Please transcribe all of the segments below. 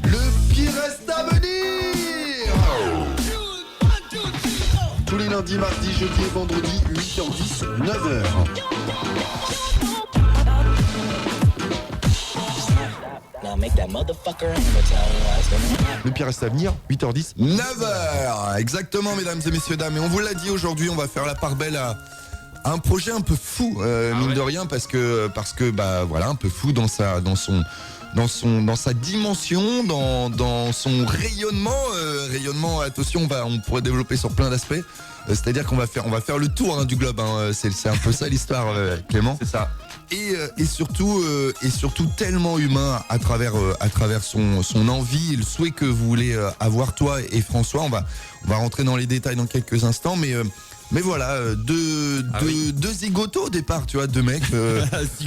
Le pire reste à venir. Tous les lundis, mardis, jeudi et vendredis, 8h10, 9h. Le pire reste à venir, 8h10, 9h. Exactement, mesdames et messieurs, dames. Et on vous l'a dit aujourd'hui, on va faire la part belle à un projet un peu fou, mine de rien, parce que bah voilà, un peu fou dans sa dimension, dans son rayonnement. Attention, on pourrait développer sur plein d'aspects. C'est-à-dire qu'on va faire le tour du globe. C'est un peu ça l'histoire, Clément. C'est ça. Et surtout tellement humain à travers son envie, le souhait que vous voulez avoir toi et François. On va rentrer dans les détails dans quelques instants, mais voilà, deux zigotos au départ, tu vois, deux mecs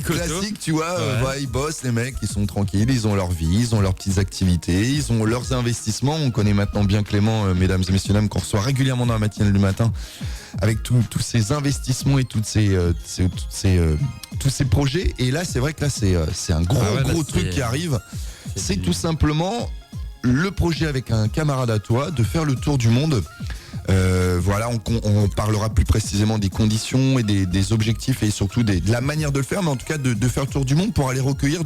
classiques, tu vois, ils bossent, les mecs, ils sont tranquilles, ils ont leur vie, ils ont leurs petites activités, ils ont leurs investissements. On connaît maintenant bien Clément, mesdames et messieurs, dames, qu'on reçoit régulièrement dans la matinale du matin, avec tous ces investissements et tous ces projets. Et là, c'est vrai que là, c'est un gros truc qui arrive. C'est tout simplement le projet avec un camarade à toi de faire le tour du monde. Voilà, on parlera plus précisément des conditions et des objectifs et surtout de la manière de le faire, mais en tout cas de faire le tour du monde pour aller recueillir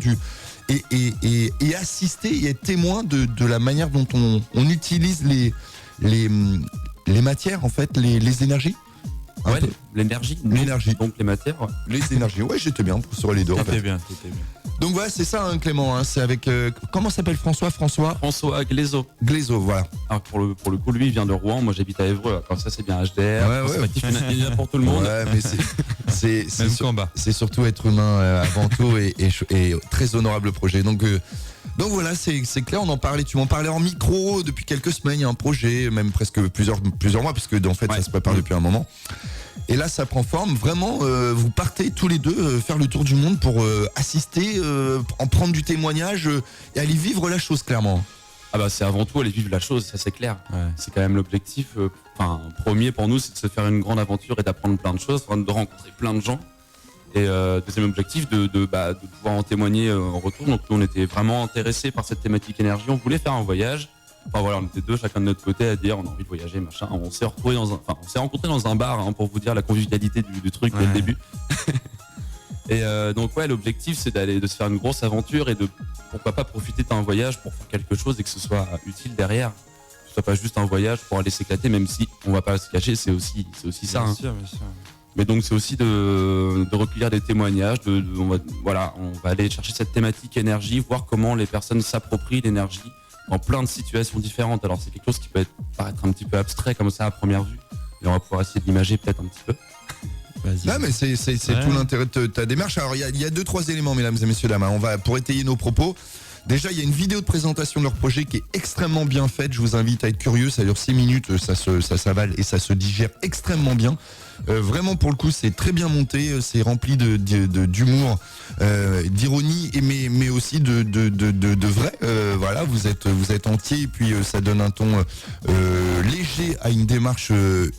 et assister et être témoin de la manière dont on utilise les matières, en fait, les énergies. Ouais, l'énergie. Donc les matières. Ouais. Les énergies. Ouais, j'étais bien sur les deux. T'étais bien. Donc voilà, c'est ça, Clément. C'est avec comment s'appelle François Glaiseau. Glaiseau, voilà. Alors pour le coup, lui, il vient de Rouen. Moi, j'habite à Évreux. Comme ça, c'est bien HDR. Ouais. Il y en a pour tout le monde. Ouais, mais c'est surtout être humain avant tout et très honorable projet. Donc voilà, c'est clair, on en parlait, tu m'en parlais en micro depuis quelques semaines, il y a un projet, même presque plusieurs mois, puisque en fait ça se prépare depuis un moment. Et là ça prend forme, vraiment, vous partez tous les deux faire le tour du monde pour assister, en prendre du témoignage et aller vivre la chose, clairement. Ah bah c'est avant tout aller vivre la chose, ça c'est clair. Ouais. C'est quand même l'objectif, premier pour nous, c'est de se faire une grande aventure et d'apprendre plein de choses, de rencontrer plein de gens. Et deuxième objectif, de pouvoir en témoigner en retour. Donc nous, on était vraiment intéressés par cette thématique énergie. On voulait faire un voyage. Enfin voilà, on était deux, chacun de notre côté, à dire on a envie de voyager, machin. On s'est rencontrés dans un bar, pour vous dire la convivialité du truc dès le début. Et donc l'objectif, c'est de se faire une grosse aventure et de pourquoi pas profiter d'un voyage pour faire quelque chose et que ce soit utile derrière. Que ce soit pas juste un voyage pour aller s'éclater, même si on va pas se cacher, c'est aussi ça. Bien sûr. Mais donc c'est aussi de recueillir des témoignages, on va aller chercher cette thématique énergie, voir comment les personnes s'approprient l'énergie dans plein de situations différentes. Alors c'est quelque chose qui peut paraître un petit peu abstrait comme ça à première vue, et on va pouvoir essayer de l'imager peut-être un petit peu. Vas-y. Non mais c'est tout l'intérêt de ta démarche. Alors il y a 2-3 éléments, mesdames et messieurs, dames. On va, pour étayer nos propos, déjà il y a une vidéo de présentation de leur projet qui est extrêmement bien faite. Je vous invite à être curieux, ça dure 6 minutes, ça s'avale et ça se digère extrêmement bien. Vraiment pour le coup c'est très bien monté, c'est rempli d'humour, d'ironie, mais aussi de vrai. Voilà, vous êtes entier et puis ça donne un ton léger à une démarche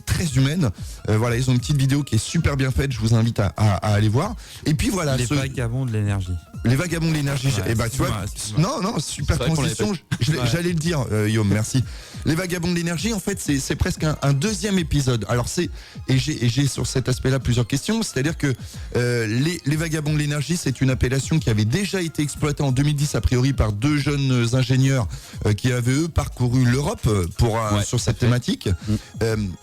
très humaine. Voilà, ils ont une petite vidéo qui est super bien faite, je vous invite à aller voir. Et puis voilà, les vagabonds de l'énergie. Les vagabonds de l'énergie. Ouais, tu vois, non, super transition. J'allais le dire, Yom, merci. Les vagabonds de l'énergie, en fait, c'est presque un deuxième épisode. Alors j'ai sur cet aspect-là plusieurs questions. C'est-à-dire que les vagabonds de l'énergie, c'est une appellation qui avait déjà été exploitée en 2010 a priori par 2 jeunes ingénieurs qui avaient eux parcouru l'Europe sur cette thématique.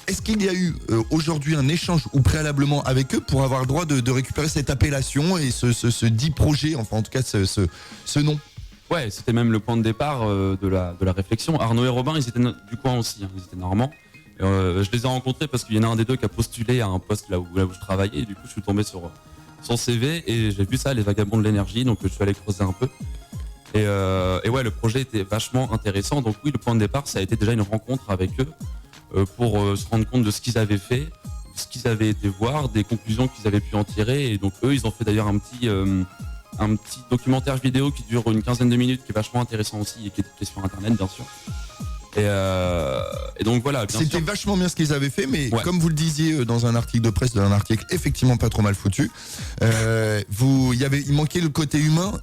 Est-ce qu'il y a eu aujourd'hui un échange ou préalablement avec eux pour avoir le droit de récupérer cette appellation et ce dit projet, enfin en tout cas ce nom? Ouais, c'était même le point de départ de la réflexion. Arnaud et Robin, ils étaient du coin aussi, ils étaient normands. Je les ai rencontrés parce qu'il y en a un des deux qui a postulé à un poste là où je travaillais, et du coup je suis tombé sur son CV et j'ai vu ça, les vagabonds de l'énergie, donc je suis allé creuser un peu. Et ouais, le projet était vachement intéressant. Donc oui, le point de départ, ça a été déjà une rencontre avec eux pour se rendre compte de ce qu'ils avaient fait, de ce qu'ils avaient été voir, des conclusions qu'ils avaient pu en tirer. Et donc eux, ils ont fait d'ailleurs un petit documentaire vidéo qui dure une quinzaine de minutes, qui est vachement intéressant aussi et qui est sur internet bien sûr. Et donc voilà. C'était vachement bien ce qu'ils avaient fait, mais comme vous le disiez dans un article de presse, un article effectivement pas trop mal foutu, il manquait le côté humain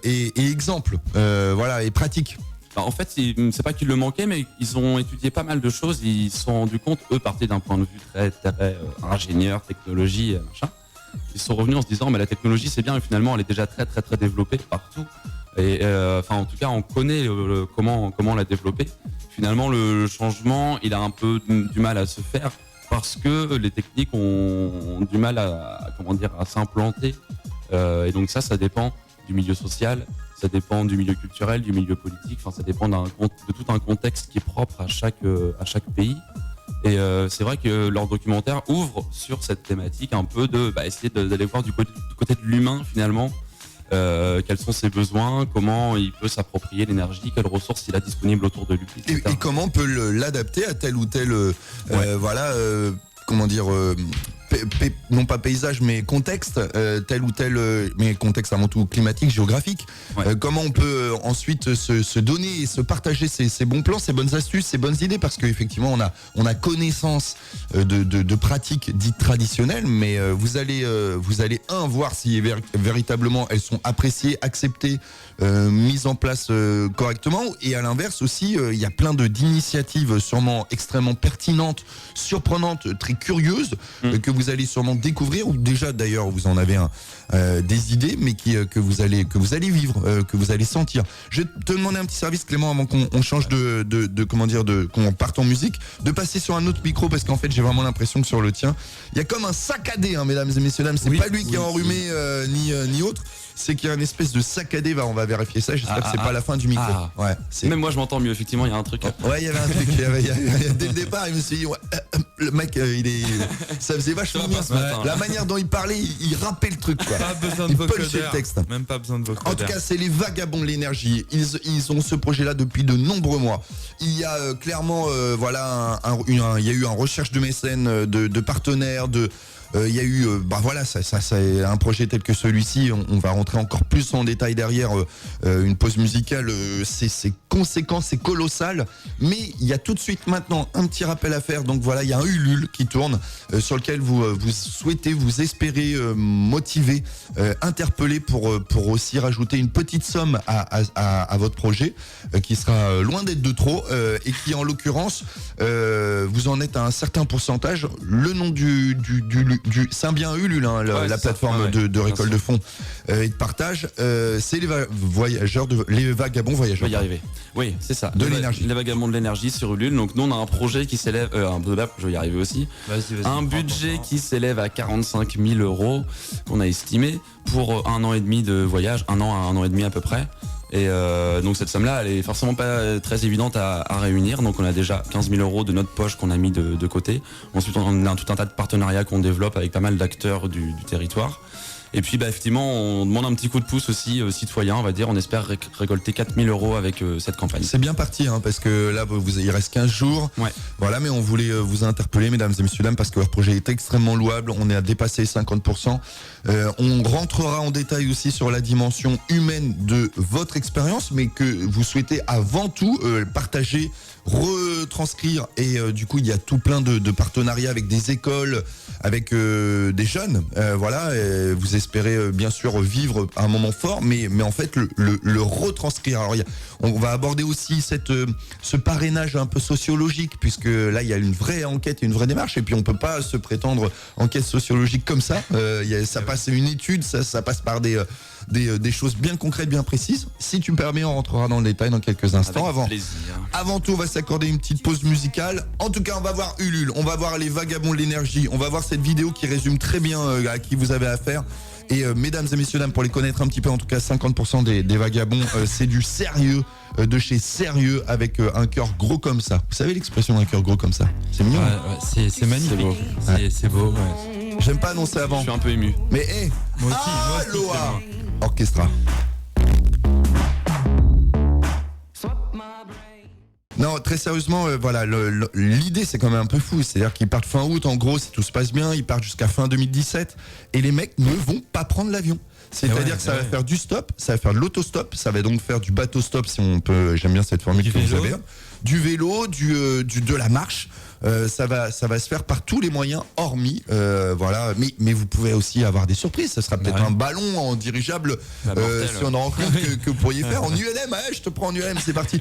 et exemples, voilà, et pratiques. En fait, c'est pas qu'ils le manquaient, mais ils ont étudié pas mal de choses. Ils se sont rendus compte, eux partaient d'un point de vue très ingénieur, technologie, machin. Ils sont revenus en se disant, mais la technologie c'est bien, mais finalement elle est déjà très développée partout. Et en tout cas, on connaît comment la développer. Finalement, le changement, il a un peu du mal à se faire parce que les techniques ont du mal à s'implanter. Et donc ça dépend du milieu social. Ça dépend du milieu culturel, du milieu politique. Enfin, ça dépend de tout un contexte qui est propre à chaque pays. Et c'est vrai que leur documentaire ouvre sur cette thématique un peu essayer d'aller voir du côté de l'humain finalement. Quels sont ses besoins, comment il peut s'approprier l'énergie, quelles ressources il a disponibles autour de lui. Et comment on peut l'adapter à tel ou tel non pas paysage mais contexte, tel ou tel, mais contexte avant tout climatique, géographique. Comment on peut ensuite se donner et se partager ces bons plans, ces bonnes astuces, ces bonnes idées, parce qu'effectivement on a connaissance de pratiques dites traditionnelles, mais vous allez voir si véritablement elles sont appréciées, acceptées, mises en place correctement. Et à l'inverse aussi, il y a plein d'initiatives sûrement extrêmement pertinentes, surprenantes, très curieuses, que vous allez sûrement découvrir, ou déjà d'ailleurs vous en avez des idées, mais que vous allez vivre, que vous allez sentir. Je vais te demander un petit service, Clément, avant qu'on change qu'on parte en musique, de passer sur un autre micro, parce qu'en fait j'ai vraiment l'impression que sur le tien il y a comme un saccadé, mesdames et messieurs dames. C'est pas lui qui est enrhumé ni autre. C'est qu'il y a une espèce de saccadé. On va vérifier ça. J'espère que c'est pas la fin du micro. Même moi je m'entends mieux. Effectivement, il y a un truc. Ouais, il y avait un truc. Dès le départ, il me suis dit, le mec, ça faisait vachement bien. La manière dont il parlait, il rappait le truc, quoi. Pas besoin de vocodeur. Le texte. Même pas besoin de vocodeur. En tout cas, c'est les Vagabonds de l'énergie. Ils ont ce projet-là depuis de nombreux mois. Il y a clairement, il y a eu une recherche de mécènes, de partenaires, il y a eu, ça c'est un projet tel que celui-ci. On va rentrer encore plus en détail derrière. Une pause musicale, c'est conséquent, c'est colossal. Mais il y a tout de suite maintenant un petit rappel à faire. Donc voilà, il y a un Ulule qui tourne, sur lequel vous souhaitez, vous espérez motiver, interpeller pour aussi rajouter une petite somme à votre projet, qui sera loin d'être de trop, et qui en l'occurrence, vous en êtes à un certain pourcentage. Le nom c'est bien Ulule, la plateforme de récolte de fonds et de partage. C'est les vagabonds voyageurs. Je vais y arriver. Oui, c'est ça. De l'énergie. Les vagabonds de l'énergie sur Ulule. Donc nous on a un projet qui s'élève, je vais y arriver aussi. Un budget qui s'élève à 45 000 € qu'on a estimé pour 1 an et demi de voyage, 1 an à 1 an et demi à peu près. Et donc cette somme-là, elle est forcément pas très évidente à réunir. Donc on a déjà 15 000 € de notre poche qu'on a mis de côté. Ensuite, on a tout un tas de partenariats qu'on développe avec pas mal d'acteurs du territoire. Et puis effectivement, on demande un petit coup de pouce aussi citoyen, on va dire. On espère récolter 4 000 € avec cette campagne. C'est bien parti, parce que là, il reste 15 jours. Ouais. Voilà, mais on voulait vous interpeller, mesdames et messieurs dames, parce que leur projet est extrêmement louable. On est à dépasser 50%. On rentrera en détail aussi sur la dimension humaine de votre expérience, mais que vous souhaitez avant tout partager, retranscrire. Et du coup, il y a tout plein de partenariats avec des écoles, avec des jeunes. Vous espérez bien sûr vivre un moment fort, mais en fait le retranscrire. Alors on va aborder aussi ce parrainage un peu sociologique, puisque là il y a une vraie enquête et une vraie démarche, et puis on peut pas se prétendre enquête sociologique comme ça. Ça passe une étude, ça passe par des choses bien concrètes, bien précises. Si tu me permets, on rentrera dans le détail dans quelques instants. Avant tout, on va s'accorder une petite pause musicale. En tout cas, on va voir Ulule, on va voir les Vagabonds de l'énergie, on va voir cette vidéo qui résume très bien à qui vous avez affaire. Et mesdames et messieurs dames, pour les connaître un petit peu, en tout cas 50% des Vagabonds, c'est du sérieux, de chez sérieux, avec un cœur gros comme ça. Vous savez l'expression un cœur gros comme ça? C'est mignon. C'est magnifique. C'est beau. J'aime pas annoncer avant. Je suis un peu ému. Mais moi aussi, Aloha Orchestra. Non, très sérieusement, l'idée c'est quand même un peu fou. C'est-à-dire qu'ils partent fin août, en gros, si tout se passe bien, ils partent jusqu'à fin 2017, et les mecs ne vont pas prendre l'avion. C'est-à-dire que ça va faire du stop, ça va faire de l'autostop, ça va donc faire du bateau stop si on peut. J'aime bien cette formule que vous avez. Du vélo, de la marche. Ça va se faire par tous les moyens, hormis voilà. Mais vous pouvez aussi avoir des surprises. Ça sera peut-être un ballon en dirigeable si on en rencontre que vous pourriez faire en ULM. Je te prends en ULM, c'est parti.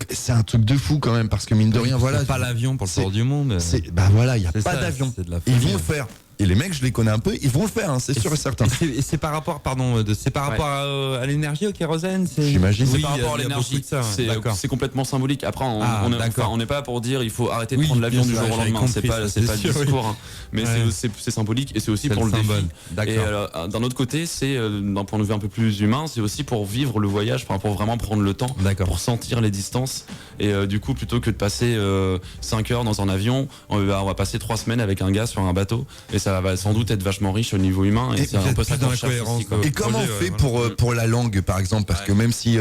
C'est un truc de fou quand même parce que mine de rien, voilà. Pas l'avion pour le tour du monde. Bah voilà, il y a pas d'avion. Ils vont le faire. Et les mecs, je les connais un peu, ils vont le faire, hein, c'est sûr et certain. Et c'est par rapport, à l'énergie, au kérosène. J'imagine. C'est par rapport à l'énergie. C'est complètement symbolique. Après, on n'est pas pour dire il faut arrêter de prendre l'avion du jour au lendemain. C'est pas le discours, hein. Mais c'est symbolique et c'est aussi pour le défi. Et d'un autre côté, c'est d'un point de vue un peu plus humain, c'est aussi pour vivre le voyage, pour vraiment prendre le temps, pour sentir les distances. Et du coup, plutôt que de passer 5 heures dans un avion, on va passer 3 semaines avec un gars sur un bateau. Et ça va sans doute être vachement riche au niveau humain. Et c'est un peu ça qu'on cherche aussi, quoi. Et comment on fait pour la langue, par exemple? Parce que même si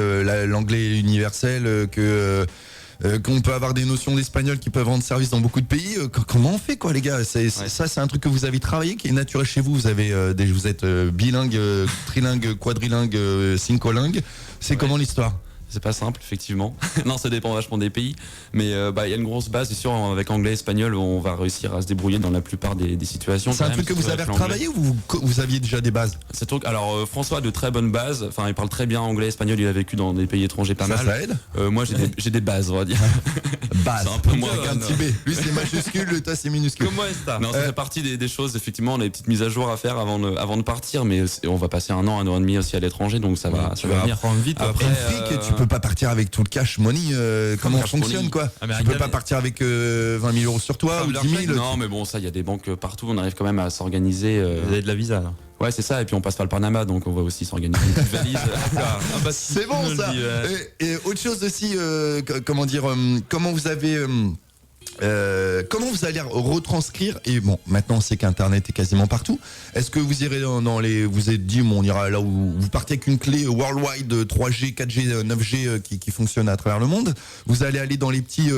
l'anglais est universel, qu'on peut avoir des notions d'espagnol qui peuvent rendre service dans beaucoup de pays, comment on fait, quoi, les gars? Ça, c'est un truc que vous avez travaillé, qui est naturel chez vous. Vous êtes bilingue, trilingue, quadrilingue, cincolingue. C'est comment l'histoire? C'est pas simple, effectivement. Non, ça dépend vachement des pays. Mais il y a une grosse base, c'est sûr, avec anglais et espagnol, on va réussir à se débrouiller dans la plupart des situations. C'est un truc que vous avez retravaillé ou vous aviez déjà des bases? Alors, François a de très bonnes bases. Enfin, il parle très bien anglais, espagnol, il a vécu dans des pays étrangers pas mal. Ça aide? Moi, j'ai des bases, on va dire. Base. C'est un peu moins. Avec un petit B. Lui, c'est majuscule, toi, c'est minuscule. Comment est-ce ça? Non, ça fait partie des choses, effectivement, on a des petites mises à jour à faire avant de partir. Mais on va passer un an et demi aussi à l'étranger, donc ça va venir. Vite. Après, tu peux pas partir avec tout le cash money, comment ça fonctionne, quoi? Tu peux pas partir avec 20 000 € sur toi ou 10 000. Non, mais bon, ça, il y a des banques partout, on arrive quand même à s'organiser. Vous avez de la visa, là? Ouais, c'est ça, et puis on passe par le Panama, donc on va aussi s'organiser une petite valise. C'est bon, ça. Et autre chose aussi, comment vous avez... comment vous allez retranscrire, et bon, maintenant on sait qu'Internet est quasiment partout. Est-ce que vous irez vous êtes dit, on ira là où vous partez avec une clé worldwide 3G, 4G, 9G qui fonctionne à travers le monde? Vous allez aller dans les petits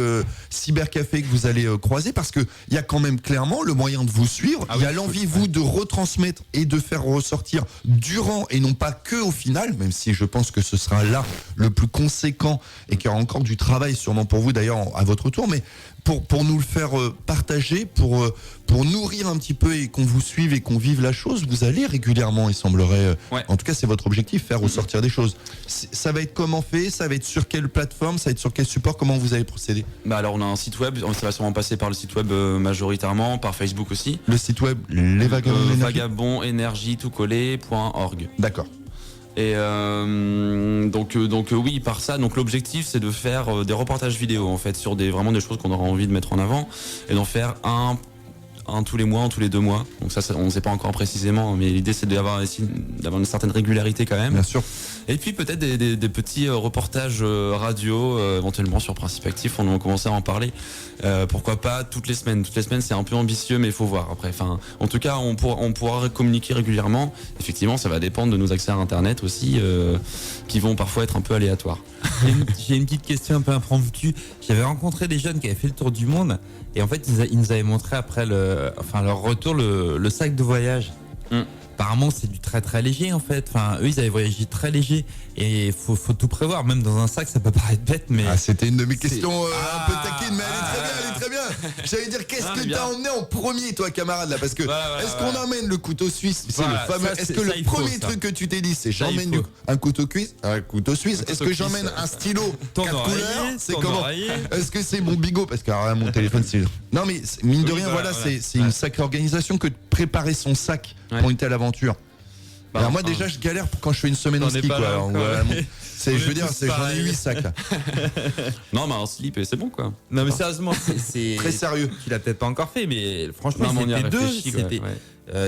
cybercafés que vous allez croiser, parce que il y a quand même clairement le moyen de vous suivre. Il y a l'envie, vous, de retransmettre et de faire ressortir durant et non pas que au final, même si je pense que ce sera là le plus conséquent et qu'il y aura encore du travail sûrement pour vous d'ailleurs à votre tour, mais pour nous le faire partager, pour nourrir un petit peu et qu'on vous suive et qu'on vive la chose, vous allez régulièrement, il semblerait, en tout cas c'est votre objectif, faire ressortir des choses. Ça va être comment fait? Ça va être sur quelle plateforme? Ça va être sur quel support? Comment vous allez procéder? Alors on a un site web, ça va sûrement passer par le site web majoritairement, par Facebook aussi. Le site web Les Vagabonds Vagabonds énergie tout collé.org. D'accord. Et donc oui, par ça, donc l'objectif c'est de faire des reportages vidéo en fait sur vraiment des choses qu'on aura envie de mettre en avant et d'en faire un tous les mois, tous les 2 mois. Donc ça on ne sait pas encore précisément, mais l'idée c'est d'avoir une certaine régularité quand même. Bien sûr. Et puis peut-être des petits reportages radio, éventuellement sur Principe Actif, on a commencé à en parler. Pourquoi pas toutes les semaines? Toutes les semaines c'est un peu ambitieux, mais il faut voir après. Enfin, en tout cas, on pourra communiquer régulièrement. Effectivement, ça va dépendre de nos accès à Internet aussi, qui vont parfois être un peu aléatoires. J'ai une petite question un peu impromptue. J'avais rencontré des jeunes qui avaient fait le tour du monde, et en fait ils nous avaient montré après leur retour le sac de voyage. Apparemment c'est du très très léger en fait. Enfin, eux ils avaient voyagé très léger et faut tout prévoir. Même dans un sac ça peut paraître bête, mais c'était une de mes questions un peu taquine, mais elle est très bien. J'allais dire qu'est-ce que t'as emmené en premier, toi, camarade, là? Parce que est-ce qu'on emmène le couteau suisse? C'est le fameux. Est-ce que le premier truc que tu t'es dit c'est j'emmène un couteau suisse? Un couteau suisse. Est-ce que j'emmène un stylo 4 couleurs? C'est comment? Est-ce que c'est mon bigot? Parce que mon téléphone c'est. Non mais mine de rien, voilà, c'est une sacrée organisation que de préparer son sac pour une telle aventure. Alors moi déjà je galère quand je fais une semaine au ski, quoi. Je veux dire, j'en ai 8 sacs là. Non, mais un slip et c'est bon, quoi. Non mais sérieusement, c'est très sérieux. Tu l'as peut-être pas encore fait, mais franchement c'était deux.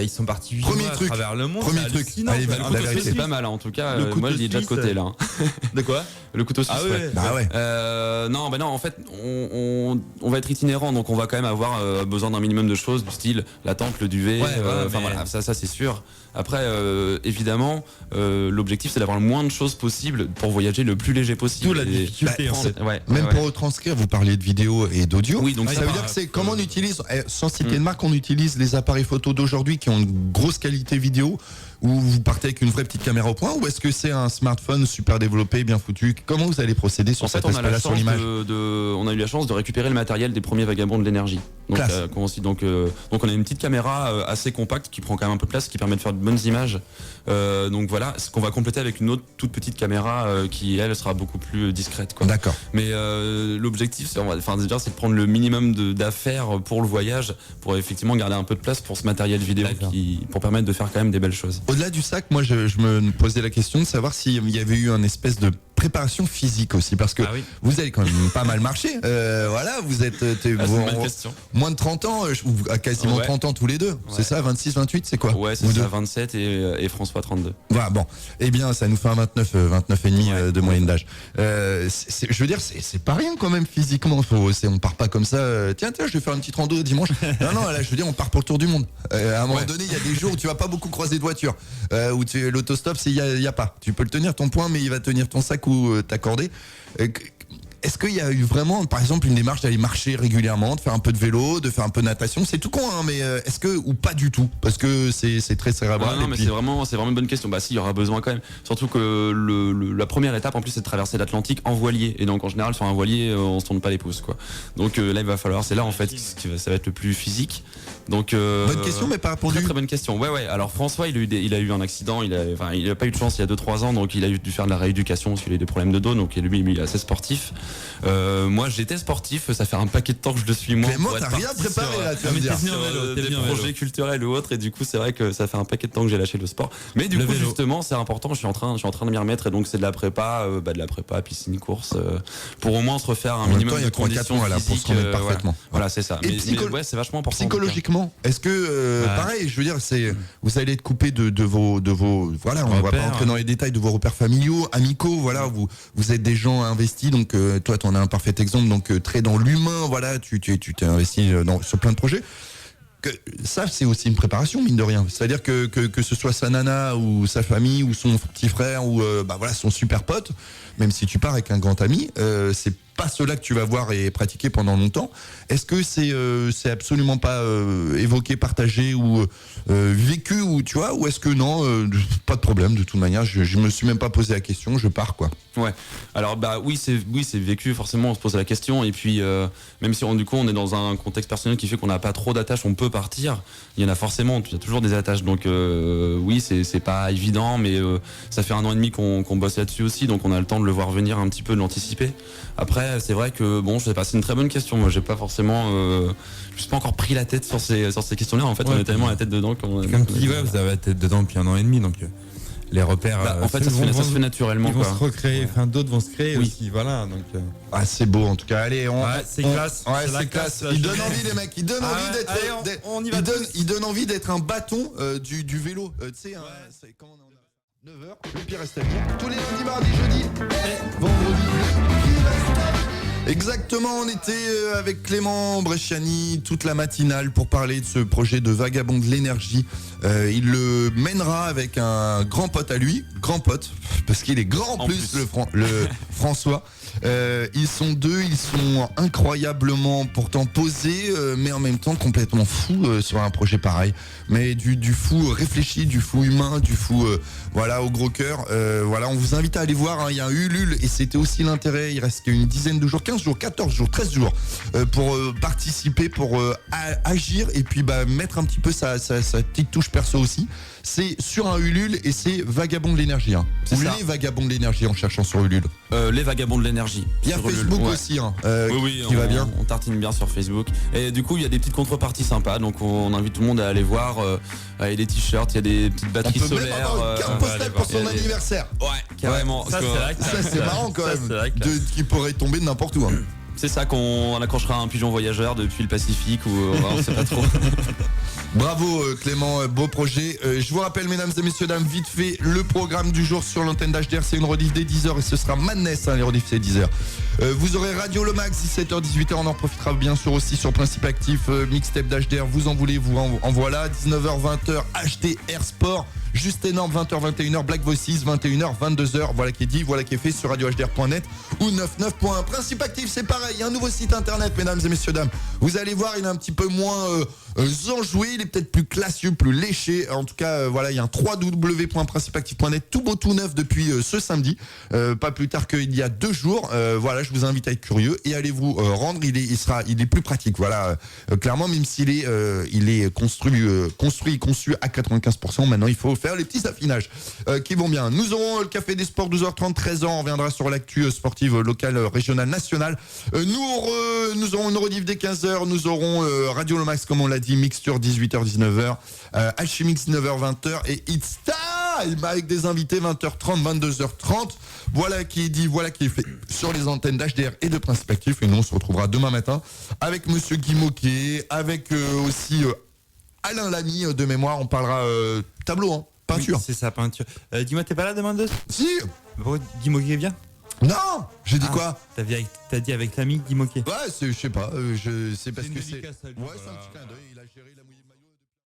Ils sont partis 8 mois à travers le monde. Premier truc. Allez, le couteau suisse c'est pas mal, en tout cas. Moi je l'ai déjà de côté là. De quoi? Le couteau suisse. Bah ouais. Non, en fait, on va être itinérant, donc on va quand même avoir besoin d'un minimum de choses du style la tente, le duvet. Enfin voilà, ça c'est sûr. Après, évidemment, l'objectif c'est d'avoir le moins de choses possible pour voyager le plus léger possible. D'où la difficulté en fait. Même pour retranscrire, vous parliez de vidéo et d'audio. Oui, donc ça veut dire que c'est comment on utilise, sans citer de marque, on utilise les appareils photo d'aujourd'hui qui ont une grosse qualité vidéo. ou vous partez avec une vraie petite caméra au point, ou est-ce que c'est un smartphone super développé, bien foutu? Comment vous allez procéder sur cet aspect-là sur l'image? On a eu la chance de récupérer le matériel des premiers vagabonds de l'énergie. Donc, donc on a une petite caméra assez compacte qui prend quand même un peu de place, qui permet de faire de bonnes images. Donc voilà, ce qu'on va compléter avec une autre toute petite caméra qui elle sera beaucoup plus discrète, quoi. D'accord. Mais l'objectif c'est de prendre le minimum d'affaires pour le voyage, pour effectivement garder un peu de place pour ce matériel vidéo pour permettre de faire quand même des belles choses. Au-delà du sac, moi je me posais la question de savoir s'il y avait eu un espèce de préparation physique aussi, parce que vous avez quand même pas mal marché. Voilà, vous êtes moins de 30 ans, ou à quasiment 30 ans tous les deux. C'est ça, 26, 28, c'est quoi? Ouais, c'est ça, 27 et François 32. Voilà, bon. Eh bien, ça nous fait un 29 et demi de moyenne d'âge. Je veux dire, c'est pas rien quand même physiquement. On part pas comme ça. Tiens, je vais faire une petite rando dimanche. Non, là, je veux dire, on part pour le tour du monde. À un moment donné, il y a des jours où tu vas pas beaucoup croiser de voitures, où l'autostop, il y a pas. Tu peux le tenir ton poing, mais il va tenir ton sac ou t'accorder. Est-ce qu'il y a eu vraiment, par exemple, une démarche d'aller marcher régulièrement, de faire un peu de vélo, de faire un peu de natation? C'est tout con, hein, mais est-ce que, ou pas du tout? Parce que c'est très cérébral. Non, mais c'est vraiment une bonne question. Bah si, il y aura besoin quand même. Surtout que la première étape, en plus, c'est de traverser l'Atlantique en voilier. Et donc, en général, sur un voilier, on se tourne pas les pouces, quoi. Donc là, il va falloir, c'est là, en fait, ça va être le plus physique. Donc, bonne question, mais pas répondu. Très bonne question. Ouais. Alors, François, il a eu un accident. Il a pas eu de chance il y a 2-3 ans. Donc, il a dû faire de la rééducation parce qu'il a eu des problèmes de dos. Donc, lui, il est assez sportif. Moi j'étais sportif, ça fait un paquet de temps que je le suis moi. Mais moi t'as rien préparé là, tu vas me dire. Des projets culturels ou autres, et du coup c'est vrai que ça fait un paquet de temps que j'ai lâché le sport. Mais du coup justement c'est important, je suis en train de m'y remettre, et donc c'est de la prépa, piscine, course, pour au moins se refaire un minimum de conditions physiques. Pour se remettre parfaitement. Voilà, c'est ça. Mais c'est vachement important. Psychologiquement, est-ce que pareil, je veux dire, vous allez être coupé de vos voilà, on va pas rentrer dans les détails de vos repères familiaux, amicaux, voilà, vous êtes des gens investis, donc toi t'en as un parfait exemple, donc très dans l'humain, voilà, tu t'es investi sur plein de projets. Ça c'est aussi une préparation, mine de rien. C'est-à-dire que ce soit sa nana ou sa famille ou son petit frère ou son super pote, même si tu pars avec un grand ami, c'est pas cela que tu vas voir et pratiquer pendant longtemps. Est-ce que c'est absolument pas évoqué, partagé ou vécu, ou tu vois, ou est-ce que non, pas de problème de toute manière, je me suis même pas posé la question, je pars quoi. Ouais. Alors oui c'est vécu, forcément on se pose la question, et puis même si du coup on est dans un contexte personnel qui fait qu'on n'a pas trop d'attaches, on peut partir. Il y en a forcément, il y a toujours des attaches, donc oui c'est pas évident, mais ça fait 1 an et demi qu'on bosse là-dessus aussi, donc on a le temps de le voir venir un petit peu, de l'anticiper. Après c'est vrai que je sais pas, c'est une très bonne question. Moi j'ai pas forcément je me suis pas encore pris la tête sur ces questions-là. En fait on est tellement la tête dedans comme tu dis, vous avez la tête dedans depuis 1 an et demi, donc les repères en fait ça se fait naturellement, ils vont se recréer, d'autres vont se créer aussi, voilà, donc c'est beau en tout cas. Allez, c'est classe. C'est classe. Il donne envie, les mecs, il donne envie d'être il donne envie d'être un bâton du vélo, tu sais, c'est quand on est 9h, le pire reste à dire. Tous les lundis, mardis, jeudis et vendredis. Exactement, on était avec Clément Bresciani toute la matinale pour parler de ce projet de Vagabond de l'énergie. Il le mènera avec un grand pote à lui, grand pote, parce qu'il est grand en plus. Le François. Ils sont deux, ils sont incroyablement pourtant posés, mais en même temps complètement fous sur un projet pareil. Mais du fou réfléchi, du fou humain, du fou au gros cœur. On vous invite à aller voir, il y a un Ulule, et c'était aussi l'intérêt, il reste une dizaine de jours, 15 jours, 14 jours, 13 jours pour participer, pour agir, et puis mettre un petit peu sa petite touche perso aussi. C'est sur un Ulule, et c'est Vagabond de l'énergie. Ou les Vagabonds de l'énergie en cherchant sur Ulule. Les Vagabonds de l'énergie. Il y a Facebook aussi, qui va bien. On tartine bien sur Facebook. Et du coup, il y a des petites contreparties sympas. Donc, on invite tout le monde à aller voir. Il y a des t-shirts, il y a des petites batteries solaires. Même avoir une carte postale pour son anniversaire. Ouais, carrément. Ça, c'est marrant quand même. Qui pourrait tomber de n'importe où. C'est ça, qu'on accrochera un pigeon voyageur depuis le Pacifique, ou on sait pas trop. Bravo Clément, beau projet. Je vous rappelle, mesdames et messieurs, dames, vite fait, le programme du jour sur l'antenne d'HDR, c'est une rediff dès 10h, et ce sera Madness, les rediffs c'est 10h. Vous aurez Radio Le Max, 17h, 18h, on en profitera bien sûr aussi sur Principe Actif, mixtape d'HDR, vous en voulez, vous en voilà, 19h, 20h, HDR Sport. Juste énorme, 20h, 21h, Black Voices, 21h, 22h. Voilà qui est dit, voilà qui est fait sur radiohdr.net ou 99.1. Principe Actif, c'est pareil, un nouveau site internet, mesdames et messieurs, dames. Vous allez voir, il est un petit peu moins enjoué, il est peut-être plus classieux, plus léché. En tout cas, voilà, il y a un www.principeactif.net tout beau, tout neuf depuis ce samedi, pas plus tard qu'il y a 2 jours. Voilà, je vous invite à être curieux et allez-vous rendre. Il est plus pratique. Voilà, clairement, même s'il est conçu à 95%. Maintenant, il faut faire les petits affinages qui vont bien. Nous aurons le Café des Sports 12h30, 13h. On reviendra sur l'actu sportive locale, régionale, nationale. Nous aurons une rediff dès 15h. Nous aurons Radio Lomax, comme on l'a dit, Mixture 18h, 19h, Alchemix 9h, 20h et It's Time avec des invités 20h30, 22h30. Voilà qui est dit, voilà qui est fait sur les antennes d'HDR et de Principe Actif. Et nous, on se retrouvera demain matin avec Monsieur Guy Moquet, avec aussi Alain Lamy de mémoire. On parlera tableau, hein, peinture. Oui, c'est ça, peinture. Dis-moi, t'es pas là demain 2 ? Si. Bon, Guy Moquet vient ? Non, j'ai dit quoi ? T'as dit avec l'ami Guy Moquet. Ouais, je sais pas. C'est parce que c'est. Ouais, Ouais, c'est un petit clin d'œil. Il a géré la mouille.